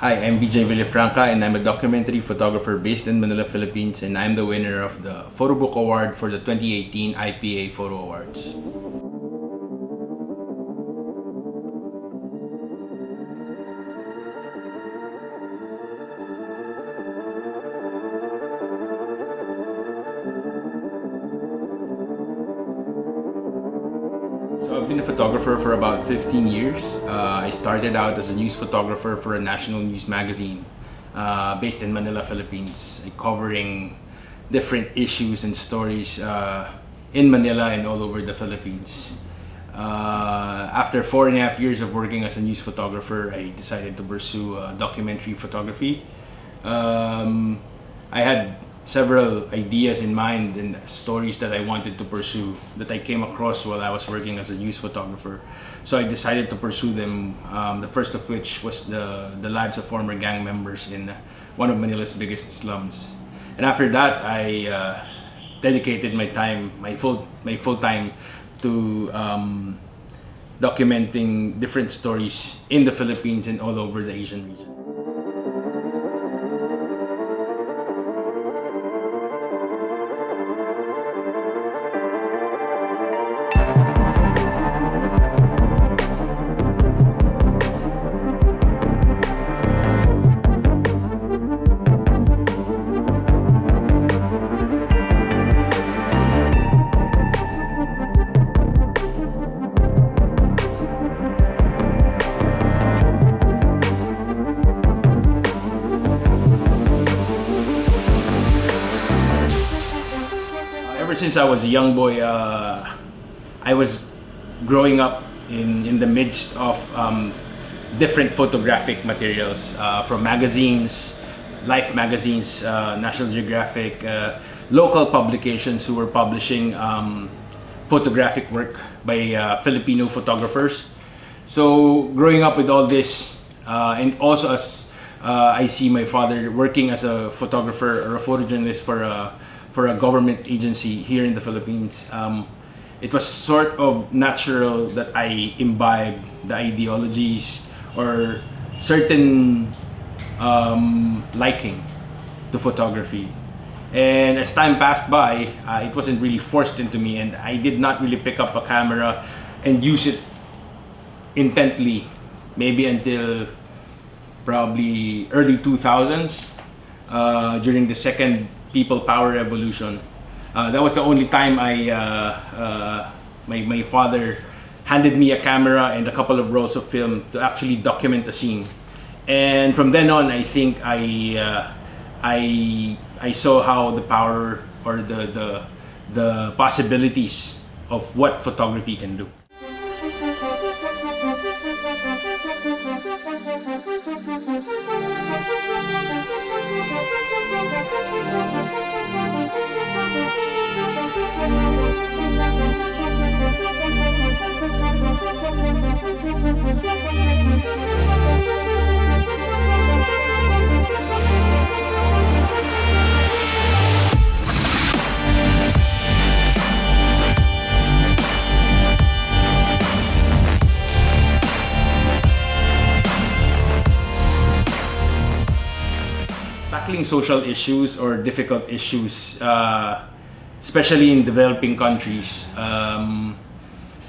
Hi, I'm Veejay Villafranca and I'm a documentary photographer based in Manila, Philippines, and I'm the winner of the Photobook Award for the 2018 IPA Photo Awards. So I've been a photographer for about 15 years. I started out as a news photographer for a national news magazine based in Manila, Philippines, covering different issues and stories in Manila and all over the Philippines. After 4.5 years of working as a news photographer, I decided to pursue documentary photography. I had several ideas in mind and stories that I wanted to pursue that I came across while I was working as a news photographer. So I decided to pursue them, the first of which was the lives of former gang members in one of Manila's biggest slums. And after that, I dedicated my full time to documenting different stories in the Philippines and all over the Asian region. Ever since I was a young boy, I was growing up in the midst of different photographic materials from magazines, Life magazines, National Geographic, local publications who were publishing photographic work by Filipino photographers. So growing up with all this, and also as I see my father working as a photographer or a photojournalist for a government agency here in the Philippines, it was sort of natural that I imbibe the ideologies or certain liking to photography. And as time passed by, it wasn't really forced into me, and I did not really pick up a camera and use it intently, maybe until probably early 2000s during the second People Power Revolution. That was the only time my father handed me a camera and a couple of rolls of film to actually document a scene. And from then on, I think I saw how the power or the possibilities of what photography can do. Tackling social issues or difficult issues, especially in developing countries,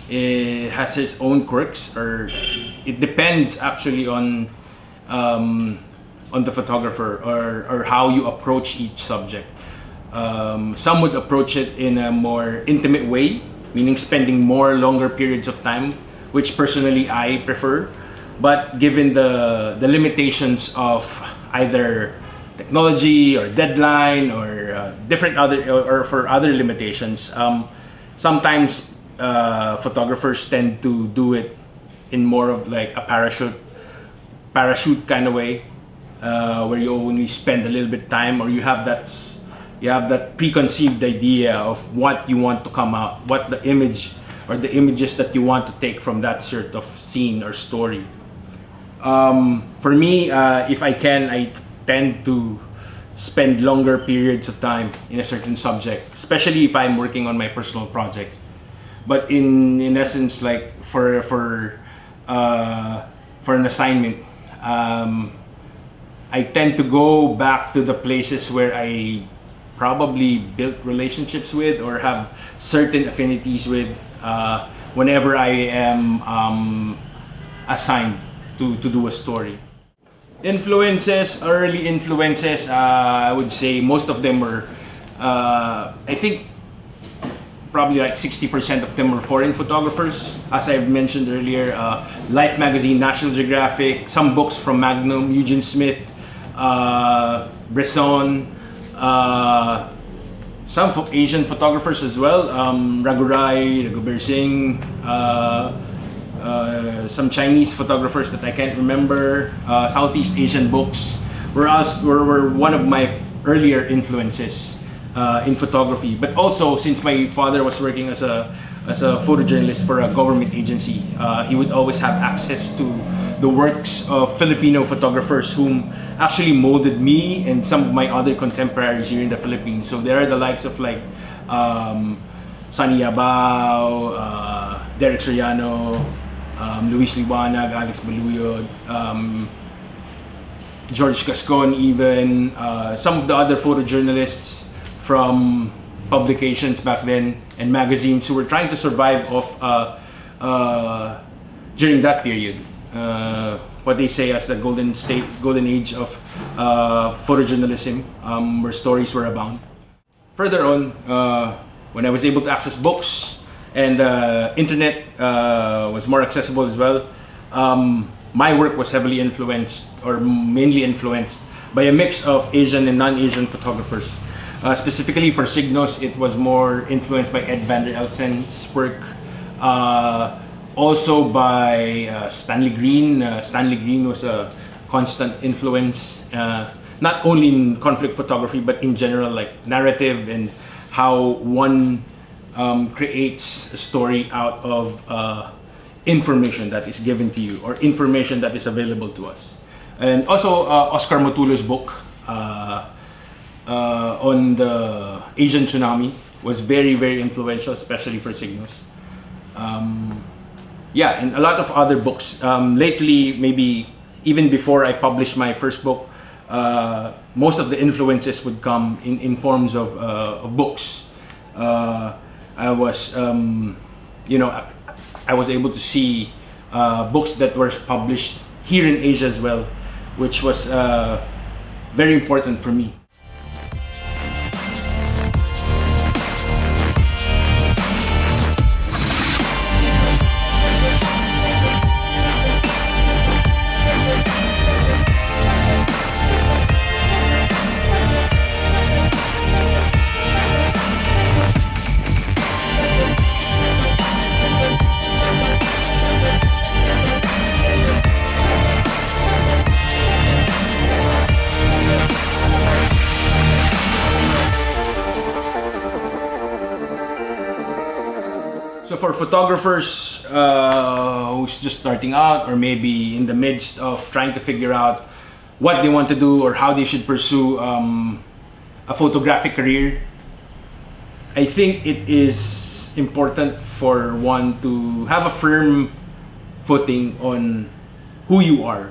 it has its own quirks, or it depends actually on the photographer or how you approach each subject. Some would approach it in a more intimate way, meaning spending longer periods of time, which personally I prefer. But given the limitations of either technology or deadline or different other or for other limitations, sometimes photographers tend to do it in more of like a parachute kind of way, where you only spend a little bit time, or you have that preconceived idea of what you want to come out, what the image or the images that you want to take from that sort of scene or story. For me, if I can, I tend to spend longer periods of time in a certain subject, especially if I'm working on my personal project. But in essence, like for an assignment, I tend to go back to the places where I probably built relationships with or have certain affinities with whenever I am assigned to do a story. Influences, early influences, I would say most of them were, I think probably like 60% of them were foreign photographers. As I've mentioned earlier, Life magazine, National Geographic, some books from Magnum, Eugene Smith, Bresson, some Asian photographers as well, Raghurai, Raghuber Singh, some Chinese photographers that I can't remember, Southeast Asian books were one of my earlier influences in photography. But also, since my father was working as a photojournalist for a government agency, he would always have access to the works of Filipino photographers whom actually molded me and some of my other contemporaries here in the Philippines. So there are the likes of like Sonny Yabao, Derek Soriano, Luis Liwanag, Alex Baluyod, George Gascon even, some of the other photojournalists from publications back then and magazines who were trying to survive during that period. What they say as the golden age of photojournalism, where stories were abound. Further on, when I was able to access books and internet was more accessible as well, my work was heavily influenced, or mainly influenced, by a mix of Asian and non-Asian photographers. Specifically for Signos, it was more influenced by Ed van der Elsen's work. Also by Stanley Green. Stanley Green was a constant influence, not only in conflict photography, but in general, like narrative and how one creates a story out of information that is given to you or information that is available to us. And also Oscar Motulo's book on the Asian tsunami was very, very influential, especially for Signos. Yeah, and a lot of other books. Lately, maybe even before I published my first book, most of the influences would come in forms of books. I was, I was able to see books that were published here in Asia as well, which was very important for me. So for photographers who's just starting out, or maybe in the midst of trying to figure out what they want to do or how they should pursue a photographic career, I think it is important for one to have a firm footing on who you are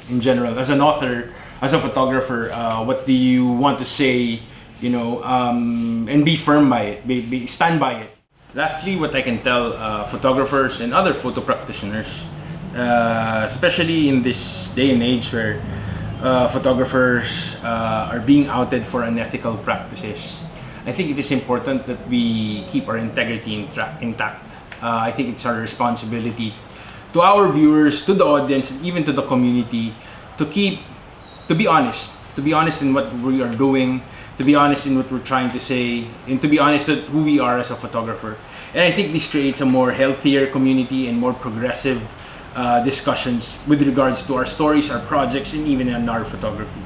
in general. As an author, as a photographer, what do you want to say, and be firm by it, stand by it. Lastly, what I can tell photographers and other photo practitioners, especially in this day and age where photographers are being outed for unethical practices, I think it is important that we keep our integrity intact. I think it's our responsibility to our viewers, to the audience, and even to the community to be honest in what we are doing, to be honest in what we're trying to say, and to be honest with who we are as a photographer. And I think this creates a more healthier community and more progressive discussions with regards to our stories, our projects, and even in our photography.